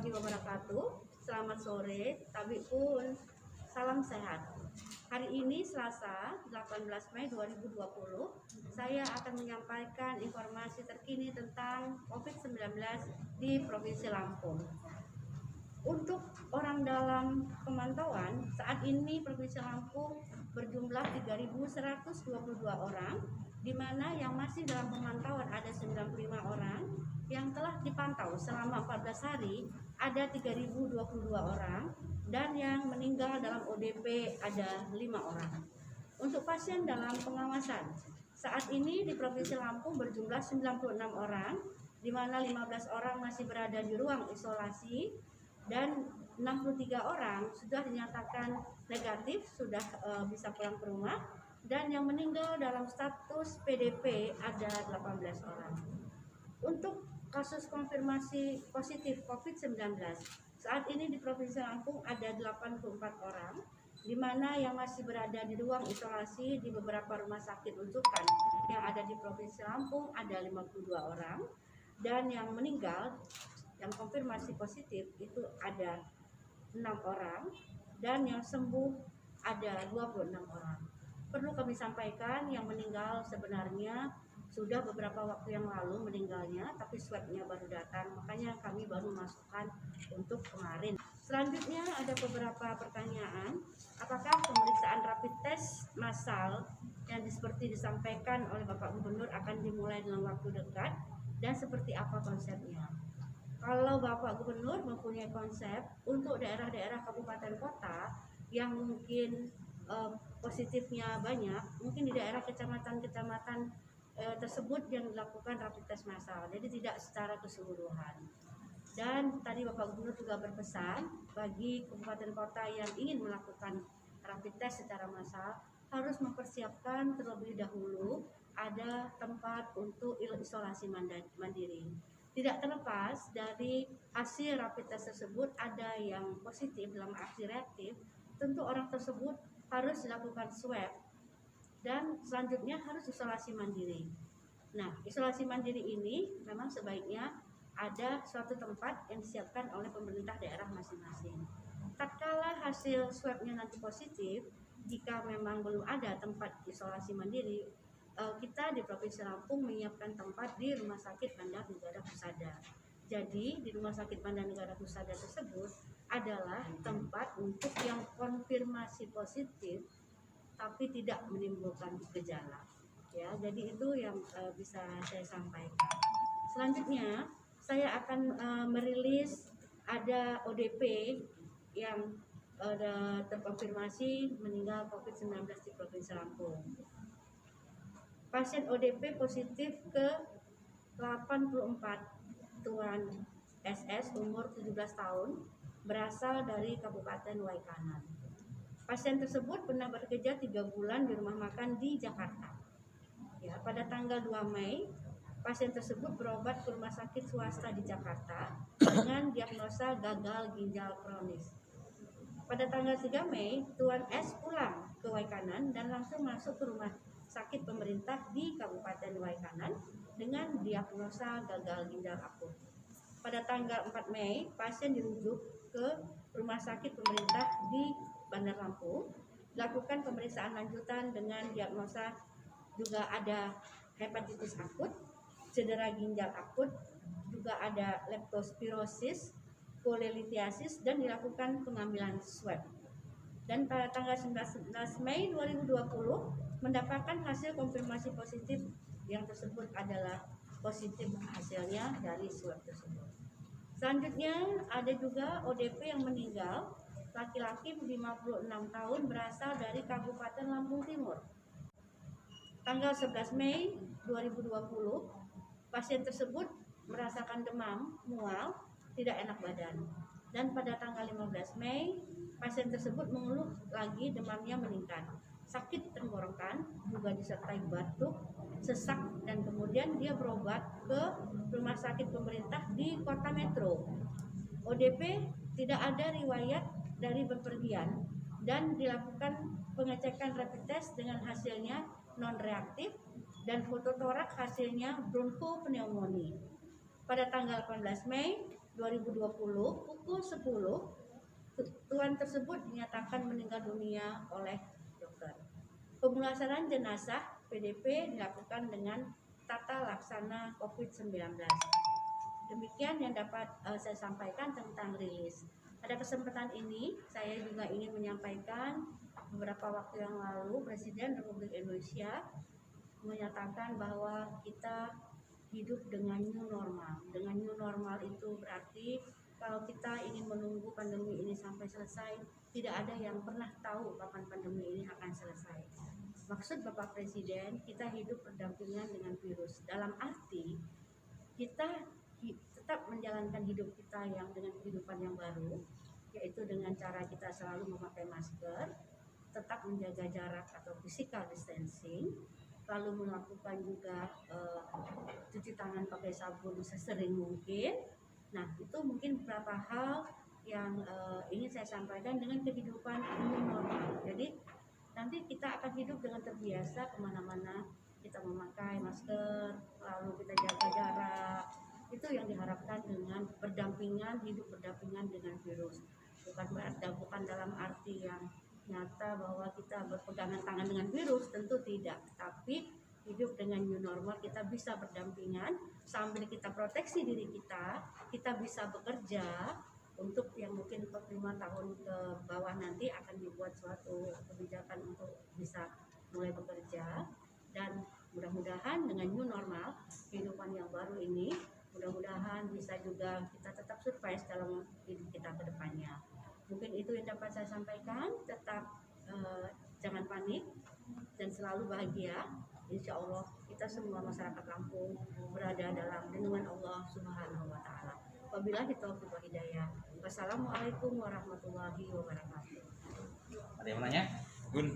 warahmatullahi wabarakatuh. Selamat sore, Tabi pun salam sehat. Hari ini Selasa 18 Mei 2020, saya akan menyampaikan informasi terkini tentang COVID-19 di Provinsi Lampung. Untuk orang dalam pemantauan, saat ini Provinsi Lampung berjumlah 3.122 orang, di mana yang masih dalam pemantauan ada 95 orang, yang telah dipantau selama 14 hari ada 3.022 orang, dan yang meninggal dalam ODP ada 5 orang. Untuk pasien dalam pengawasan, saat ini di Provinsi Lampung berjumlah 96 orang, di mana 15 orang masih berada di ruang isolasi, dan 63 orang sudah dinyatakan negatif, sudah bisa pulang ke rumah, dan yang meninggal dalam status PDP ada 18 orang. Untuk kasus konfirmasi positif COVID-19, saat ini di Provinsi Lampung ada 84 orang, di mana yang masih berada di ruang isolasi di beberapa rumah sakit rujukan yang ada di Provinsi Lampung ada 52 orang, dan yang meninggal yang konfirmasi positif itu ada 6 orang, dan yang sembuh ada 26 orang. Perlu kami sampaikan, yang meninggal sebenarnya sudah beberapa waktu yang lalu meninggalnya, tapi swabnya baru datang, makanya kami baru masukkan untuk kemarin. Selanjutnya ada beberapa pertanyaan, apakah pemeriksaan rapid test massal yang seperti disampaikan oleh Bapak Gubernur akan dimulai dalam waktu dekat, dan seperti apa konsepnya? Kalau Bapak Gubernur mempunyai konsep untuk daerah-daerah kabupaten kota yang mungkin positifnya banyak, mungkin di daerah kecamatan-kecamatan tersebut yang dilakukan rapid test massal, jadi tidak secara keseluruhan. Dan tadi Bapak Gubernur juga berpesan bagi kabupaten kota yang ingin melakukan rapid test secara massal harus mempersiapkan terlebih dahulu ada tempat untuk isolasi mandiri. Tidak terlepas dari hasil rapid test tersebut ada yang positif dalam arti reaktif, tentu orang tersebut harus dilakukan swab dan selanjutnya harus isolasi mandiri. Nah, isolasi mandiri ini memang sebaiknya ada suatu tempat yang disiapkan oleh pemerintah daerah masing-masing. Tatkala hasil swabnya nanti positif, jika memang belum ada tempat isolasi mandiri, kita di Provinsi Lampung menyiapkan tempat di Rumah Sakit Bandar Negara Husada. Jadi di Rumah Sakit Bandar Negara Husada tersebut adalah tempat untuk yang konfirmasi positif tapi tidak menimbulkan gejala. Ya, jadi itu yang bisa saya sampaikan. Selanjutnya saya akan merilis ada ODP yang terkonfirmasi meninggal COVID-19 di Provinsi Lampung. Pasien ODP positif ke 84, Tuan SS umur 17 tahun, berasal dari Kabupaten Waikanan. Pasien tersebut pernah bekerja 3 bulan di rumah makan di Jakarta. Ya, pada tanggal 2 Mei, pasien tersebut berobat ke rumah sakit swasta di Jakarta dengan diagnosa gagal ginjal kronis. Pada tanggal 3 Mei, Tuan S pulang ke Waikanan dan langsung masuk ke rumah sakit pemerintah di Kabupaten Waikanan dengan diagnosa gagal ginjal akut. Pada tanggal 4 Mei, pasien dirujuk ke rumah sakit pemerintah di Bandar Lampung, lakukan pemeriksaan lanjutan dengan diagnosa juga ada hepatitis akut, cedera ginjal akut, juga ada leptospirosis, kolelitiasis, dan dilakukan pengambilan swab. Dan pada tanggal 19 Mei 2020 mendapatkan hasil konfirmasi positif, yang tersebut adalah positif hasilnya dari swab tersebut. Selanjutnya ada juga ODP yang meninggal, laki-laki 56 tahun, berasal dari Kabupaten Lampung Timur. Tanggal 11 Mei 2020, pasien tersebut merasakan demam, mual, tidak enak badan. Dan pada tanggal 15 Mei, pasien tersebut mengeluh lagi, demamnya meningkat, sakit tenggorokan, juga disertai batuk, sesak, dan kemudian dia berobat ke rumah sakit pemerintah di Kota Metro. ODP tidak ada riwayat dari bepergian dan dilakukan pengecekan rapid test dengan hasilnya non-reaktif dan fototorak hasilnya bronchopneumonia. Pada tanggal 18 Mei, 2020 pukul 10, tuan tersebut dinyatakan meninggal dunia oleh dokter. Pemulasaran jenazah PDP dilakukan dengan tata laksana COVID-19. Demikian yang dapat saya sampaikan tentang rilis. Pada kesempatan ini, saya juga ingin menyampaikan beberapa waktu yang lalu Presiden Republik Indonesia menyatakan bahwa kita hidup dengan new normal. Dengan new normal itu berarti kalau kita ingin menunggu pandemi ini sampai selesai, tidak ada yang pernah tahu kapan pandemi ini akan selesai. Maksud Bapak Presiden, kita hidup berdampingan dengan virus. Dalam arti, kita tetap menjalankan hidup kita yang dengan kehidupan yang baru, yaitu dengan cara kita selalu memakai masker, tetap menjaga jarak atau physical distancing, lalu melakukan juga cuci tangan pakai sabun sesering mungkin. Nah, itu mungkin beberapa hal yang ingin saya sampaikan dengan kehidupan new normal. Jadi nanti kita akan hidup dengan terbiasa kemana-mana, kita memakai masker, lalu kita jaga jarak. Itu yang diharapkan dengan hidup berdampingan dengan virus. Bukan dalam arti yang nyata bahwa kita berpegangan tangan dengan virus, tentu tidak. Tapi hidup dengan new normal, kita bisa berdampingan sambil kita proteksi diri kita bisa bekerja. Untuk yang mungkin 5 tahun ke bawah nanti akan dibuat suatu kebijakan untuk bisa mulai bekerja, dan mudah-mudahan dengan new normal kehidupan yang baru ini, mudah-mudahan bisa juga kita tetap survive dalam hidup kita ke depannya. Mungkin itu yang dapat saya sampaikan. Tetap jangan panik dan selalu bahagia. Insya Allah kita semua masyarakat Lampung berada dalam lindungan Allah Subhanahu wa Ta'ala. Wabillahi taufiq wal hidayah. Wassalamualaikum warahmatullahi wabarakatuh. Ada yang mau nanya? Gun.